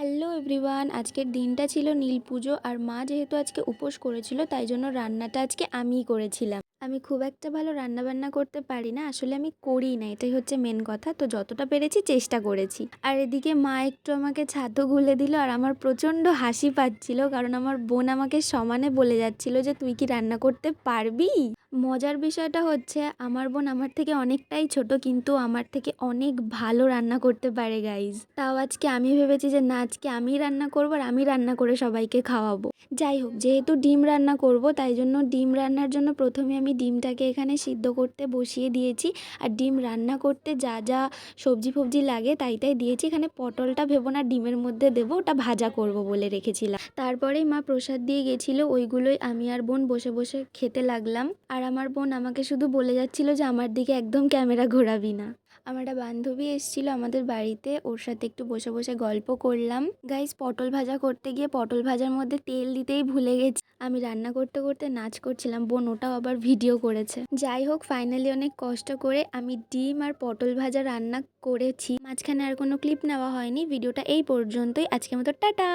Hello everyone, আজকের দিনটা ছিল নীল পুজো। আর মা যেহেতু আজকে উপোস করেছিল তাই জন্য রান্নাটা আজকে আমিই করেছিলাম। আমি খুব একটা ভালো রান্না বান্না করতে পারি না, আসলে আমি করি না, এটাই হচ্ছে মেন কথা। তো যতটা পেরেছি চেষ্টা করেছি। আর এদিকে মা একটু আমাকে ছাতু গুলে দিল আর আমার প্রচণ্ড হাসি পাচ্ছিল, কারণ আমার বোন আমাকে সমানে বলে যাচ্ছিল যে তুই কি রান্না করতে পারবি। মজার বিষয়টা হচ্ছে আমার বোন আমার থেকে অনেকটাই ছোট, কিন্তু আমার থেকে অনেক ভালো রান্না করতে পারে গাইজ। তাও আজকে আমি ভেবেছি যে না, আজকে আমি রান্না করবো আর আমি রান্না করে সবাইকে খাওয়াবো। যাই হোক, যেহেতু ডিম রান্না করব তাই জন্য ডিম রান্নার জন্য প্রথমে আমি ডিমটাকে এখানে সিদ্ধ করতে বসিয়ে দিয়েছি। আর ডিম রান্না করতে যা যা সবজি ফবজি লাগে তাই তাই দিয়েছি। এখানে পটলটা ভেবো না ডিমের মধ্যে দেবো, ওটা ভাজা করব বলে রেখেছিলাম। তারপরেই মা প্রসাদ দিয়ে গেছিলো, ওইগুলোই আমি আর বোন বসে বসে খেতে লাগলাম। আর আমার বোন আমাকে শুধু বলে যাচ্ছিল যে আমার দিকে একদম ক্যামেরা ঘোরাবি না। আমার একটা বান্ধবী এসেছিল আমাদের বাড়িতে, ওর সাথে একটু বসে বসে গল্প করলাম। গাইস, পটল ভাজা করতে গিয়ে পটল ভাজার মধ্যে তেল দিতেই ভুলে গেছি। আমি রান্না করতে করতে নাচ করছিলাম, বোন ওটাও আবার ভিডিও করেছে। যাই হোক, ফাইনালি অনেক কষ্ট করে আমি ডিম আর পটল ভাজা রান্না করেছি। মাঝখানে আর কোনো ক্লিপ নেওয়া হয়নি। ভিডিওটা এই পর্যন্তই, আজকের মতো টাটা।